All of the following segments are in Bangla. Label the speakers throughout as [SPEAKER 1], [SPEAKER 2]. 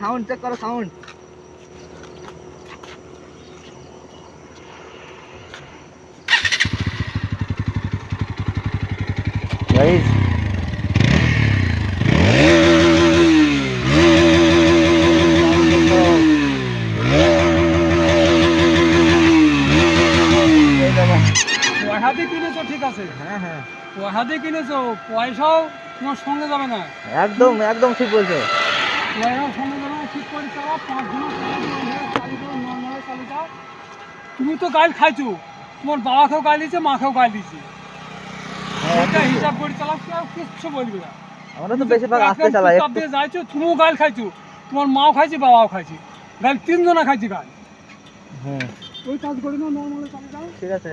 [SPEAKER 1] সাউন্ড চেক করো সাউন্ড। গাইস
[SPEAKER 2] পয়সা দিয়ে কিনেছো ঠিক আছে,
[SPEAKER 1] হ্যাঁ হ্যাঁ
[SPEAKER 2] পয়সা দিয়ে কিনেছো, পয়সাও তোমার সঙ্গে যাবে না,
[SPEAKER 1] একদম একদম ঠিক বলছো।
[SPEAKER 2] পয়সাও সঙ্গে যাবে না। ঠিক করে চালাও, 5 দিনের চালু করো, নর্মাল চালু যাও। তুমি তো গাইল খাইছো, তোমার বাবাকেও গাইল দিচ্ছে, মাকেও গাইল দিচ্ছে, এটা হিসাব করে চালাও, কেউ কিচ্ছু বলবে না।
[SPEAKER 1] আমরা তো বেশিরভাগ আস্তে চালাই।
[SPEAKER 2] চুপচাপ দিয়ে যাইছো, তুমিও গাইল খাইছো, তোমার মাও খাইছে, বাবাও খাইছে, গাইল 3 জনা খাইছে গাইল।
[SPEAKER 1] হুম
[SPEAKER 2] ওই কাজ করে নাও, নর্মালে চালু যাও।
[SPEAKER 1] ঠিক আছে।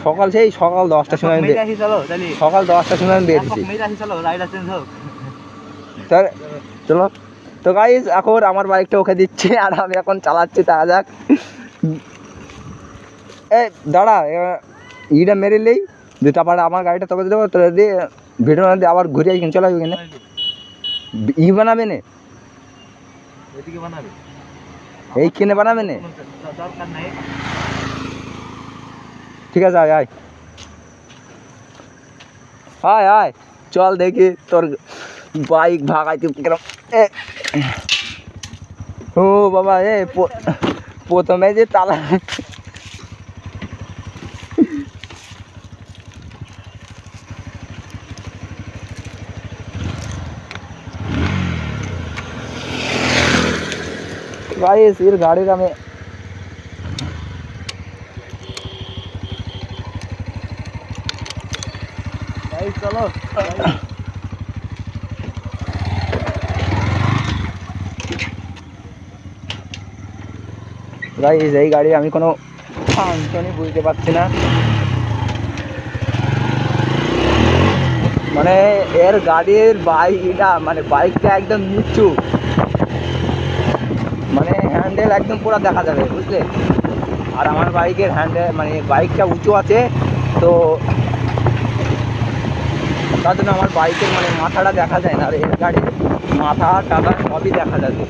[SPEAKER 1] সকাল সেই সকাল 10টার সময় সকাল 10টার সময় আমি বেরিয়েছি। চলো তো গাইস, এখন আমার বাইকটা ওকে দিচ্ছি আর আমি এখন চালাচ্ছি। তা যাক, এই দাঁড়া, ইটা মেরেলেই দিয়ে তারপরে আমার গাড়িটা তোকে দেবো, তোরা দিয়ে ভিডিও না দিয়ে আবার ঘুরে আসবেন। চলো এখানে ই বানাবে না, এই কিনে বানাবে না। ঠিক আছে, আয় আয় আয় আয়, চল দেখি তোর বাইক ভাগাইতে কিরম। ও বাবা, প্রথমে যে তালা गाइस ये गाड़ी का मैं गाइस चलो गाइस এই গাড়ি আমি কোনো ফাংশনই বুঝতে পারছি না, মানে এর গাড়ির বাইকটা মানে বাইকটা একদম নিচু, মানে হ্যান্ডেল একদম পুরো দেখা যাবে, বুঝলে। আর আমার বাইকের হ্যান্ডেল মানে বাইকটা উঁচু আছে, তো তার জন্য আমার বাইকের মানে মাথাটা দেখা যায় না। আর এর গাড়ির মাথা টাকা সবই দেখা যাবে।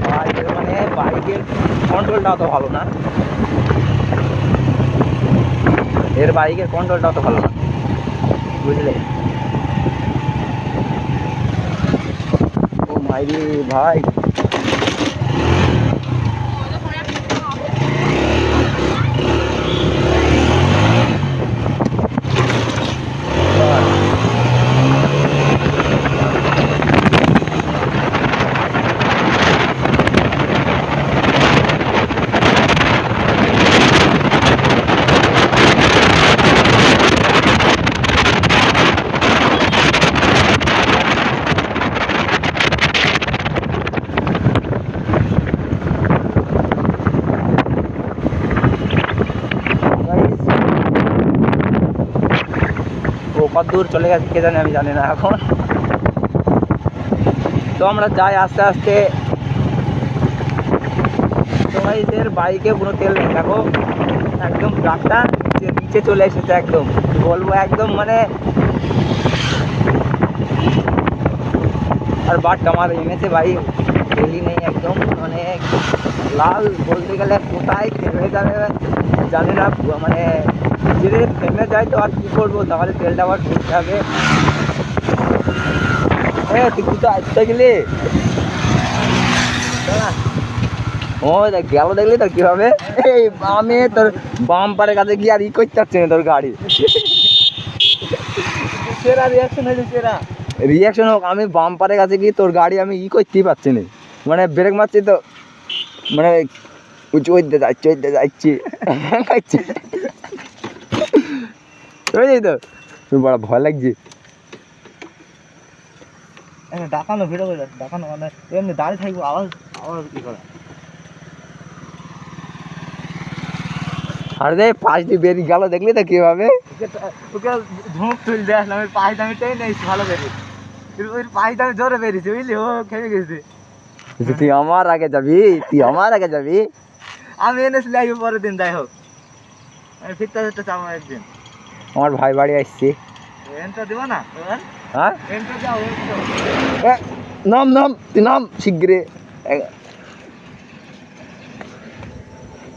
[SPEAKER 1] বাইকের মানে বাইকের কন্ট্রোলটা অত ভালো না, এর বাইকের কন্ট্রোলটা অত ভালো না, বুঝলে। ও মাইরি ভাই, কত দূর চলে গেছে কে জানে, আমি জানি না এখন। তো আমরা যাই আস্তে আস্তে। তো ভাই এদের বাইকে কোনো তেল নেই, দেখো একদম ট্রাকটা নিচে চলে এসেছে, একদম বলবো একদম মানে। আর বাট আমার এনেছে ভাই তেলই নেই, একদম মানে লাল বলতে গেলে কোথায় থেমে যাবে জানি না, মানে যদি থেমে যায় তো আর কী করবো, তাহলে তেলটা আবার ভরতে হবে। তুই কোথায় আসতে গেলি? ও দেখ গেল, দেখলি তো কীভাবে এই আমি তোর বাম্পারের কাছে গিয়ে আর ই করতে পারছি না তোর গাড়ি। সেরা রিয়াকশন হয়েছে, সেরা রিয়াকশন হোক, আমি বাম্পারের কাছে গিয়ে তোর গাড়ি আমি ই করতেই পারছি না, মানে ব্রেক মারছি তো মানে চইতে যাচ্ছি বুঝলি তো, বড় ভয় লাগছে। ডাকানো ভিডিও করে ডাকানো মানে এমনি দাঁড়িয়ে থাকবো, আওয়াজ আওয়াজ কি করে। আর রে পাশ দিয়ে বেরিয়ে গেল, দেখলি তো কিভাবে ওকে ঝুঁক তুল দিয়ে আসলাম, ওই পাশ দামিটাই নেই ভালো বেরিয়ে, ওই পাশ দামি জোরে বেরিয়েছে বুঝলি, ও খেয়ে গেছে। তুই আমার আগে যাবি, তুই আমার আগে যাবি, আমি এনেছিলাম এই পরের দিন, যাই হোক আমি ফিরতে ফিরতে যাবো একদিন।
[SPEAKER 3] আমার ভাই বাড়ি আসছি।
[SPEAKER 1] এন্ট্রা দিব না এবার?
[SPEAKER 3] হ্যাঁ
[SPEAKER 1] এন্ট্রা যাও
[SPEAKER 3] नाम नाम नाम शिगरे।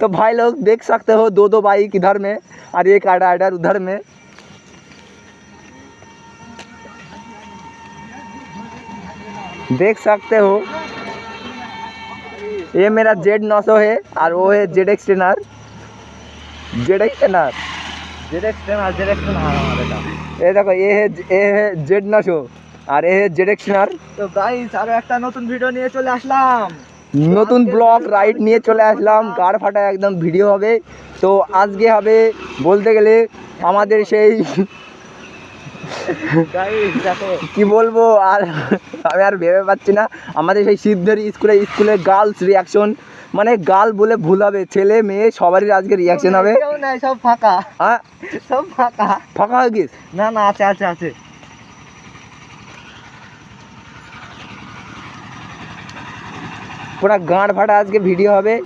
[SPEAKER 3] तो भाई लोग देख सकते हो दो दो बाइक इधर में और एक राइडर उधर में। देख सकते हो ये मेरा Z900 है और वो है ZX टेनर। ZX टेनर ये देखो ये है Z900 আর এ ZX টেনর।
[SPEAKER 1] তো গাইস আরো একটা নতুন ভিডিও নিয়ে চলে আসলাম,
[SPEAKER 3] নতুন ব্লগ রাইড নিয়ে চলে আসলাম, গাড় ফাটা একদম ভিডিও হবে। তো আজকে হবে বলতে গেলে আমাদের সেই
[SPEAKER 1] গাইস দেখো
[SPEAKER 3] কি বলবো আর আমি আর ভেবে পাচ্ছি না, আমাদের সেই সিদ্ধের স্কুলে গার্লস রিয়াকশন, মানে গার্ল বলে ভুল হবে, ছেলে মেয়ে সবারই আজকে রিয়াকশন হবে।
[SPEAKER 1] কেউ নাই, সব ফাঁকা,
[SPEAKER 3] হ্যাঁ
[SPEAKER 1] সব ফাঁকা।
[SPEAKER 3] ফাঁকা হয়ে গিস?
[SPEAKER 1] না না আছে আছে আছে।
[SPEAKER 3] पूरा गांड फाटा आज के वीडियो हवे।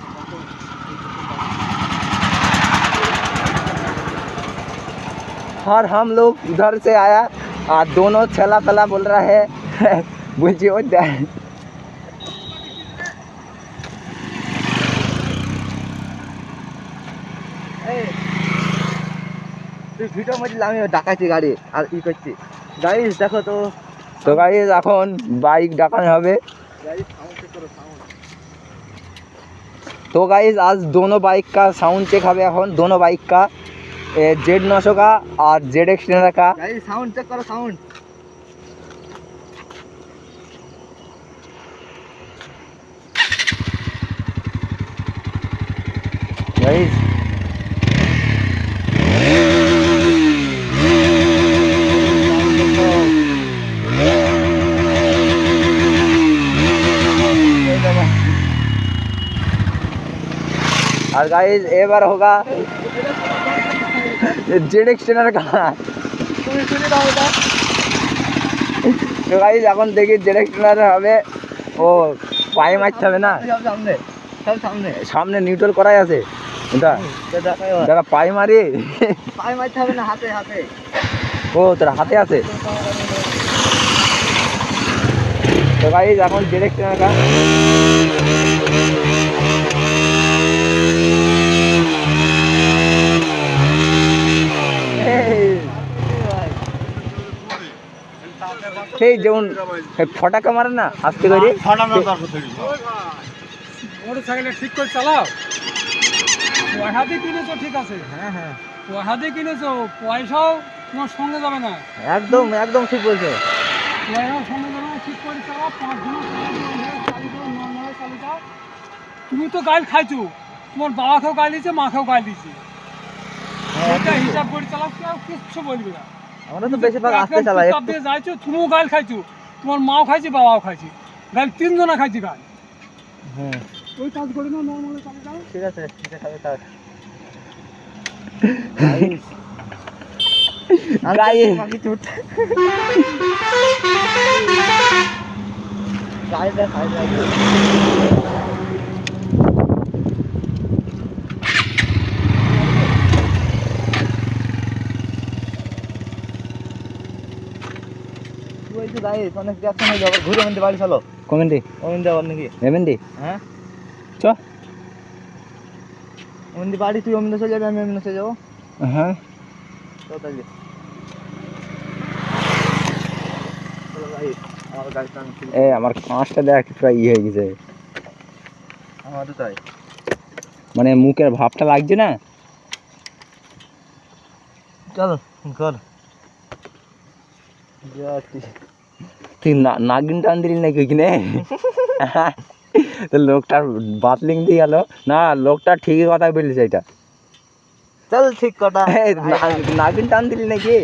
[SPEAKER 3] और हम लोग इधर से आया और दोनों छला तला बोल रहा है बुझी हो जाए।
[SPEAKER 1] তুই ভিডিও মধ্যে আমি ডাকাইছি গাড়ি আর ই করছি। গাইস দেখো
[SPEAKER 3] তো গাইস এখন বাইক ডাকানো হবে। तो गाइस आज दोनों बाइक का साउंड चेक হবে এখন, दोनों बाइक का Z900 का और ZX टेनर का।
[SPEAKER 1] गाइस साउंड चेक करो, साउंड।
[SPEAKER 3] गाइस और गाइस एक बार होगा ZX टेनर का।
[SPEAKER 1] তুমি শুনে দাও এটা।
[SPEAKER 3] তো গাইস এখন দেখি ZX টেনর হবে, ও পায়ে মারতে হবে না,
[SPEAKER 1] সব সামনে, সব সামনে
[SPEAKER 3] সামনে নিউট্রাল করাই আছে। এটা
[SPEAKER 1] দেখাই
[SPEAKER 3] দাদা পায়ে মারি
[SPEAKER 1] পায়ে মারতে হবে না, হাতে হাতে।
[SPEAKER 3] ও তোর হাতে আছে। তো গাইস এখন ZX টেনর का সেই যেমন ফটাকা মারে না আস্তে করে,
[SPEAKER 2] মোটরসাইকেলটা ঠিক করে চালাও। পয়সা দিয়ে কিনেছো ঠিক আছে,
[SPEAKER 1] হ্যাঁ হ্যাঁ
[SPEAKER 2] পয়সা দিয়ে কিনেছো, পয়সাও তোমার সঙ্গে যাবে না,
[SPEAKER 1] একদম একদম ঠিক বলছো।
[SPEAKER 2] পয়সাও সঙ্গে যাবে না। ঠিক করে চালাও, 5 দিন চালু করো, নর্মালে চালু যাও। তুমি তো গাইল খাইছো, তোমার বাবাকেও গাইল দিয়েছে, মাকেও গাইল দিয়েছে, এটা হিসাব করে চালাও, কেউ কিচ্ছু বলবে না।
[SPEAKER 1] আমরা তো বেশিরভাগ আস্তে চালাই।
[SPEAKER 2] দিয়ে যাইছো, তুমিও গাইল খাইছো, তোমার মাও খাইছে, বাবাও খাইছে, গাইল 3 জনা খাইছে গাইল।
[SPEAKER 1] হুম
[SPEAKER 2] ওই কাজ করে না, নর্মালে চালু যাও।
[SPEAKER 1] ঠিক আছে, ঠিক আছে থাক।
[SPEAKER 3] গাইস
[SPEAKER 1] বাকি চুট গাইটা খাই যায়। বলছি গাইস অনেক রিয়াকশন হয়ে যাবে, ঘুরে মধ্যে বাড়ি চলো।
[SPEAKER 3] কমেন্টে
[SPEAKER 1] ওমন যাওয়ার নাকি?
[SPEAKER 3] এমএনডি
[SPEAKER 1] হ্যাঁ
[SPEAKER 3] চ
[SPEAKER 1] ওমন বাড়ি, তুই ওমন চলে যাবে, আমি ওমন চলে যাবো।
[SPEAKER 3] হ্যাঁ
[SPEAKER 1] চলো তাহলে চলো গাইস, আমার গাড়ি টান।
[SPEAKER 3] এ আমার কাঁচটা দেখ প্রায় ইয়ে হয়ে গেছে,
[SPEAKER 1] আমার তো তাই
[SPEAKER 3] মানে মুখের ভাবটা লাগছে না।
[SPEAKER 1] চলো কর।
[SPEAKER 3] তুই নাগিন টান দিলি নাকি ওইখানে? তো লোকটার বাতলিং দিয়ে গেল না, লোকটা ঠিকই কথা বলেছে এটা।
[SPEAKER 1] চল ঠিক কথা।
[SPEAKER 3] নাগিন টান দিলি নাকি?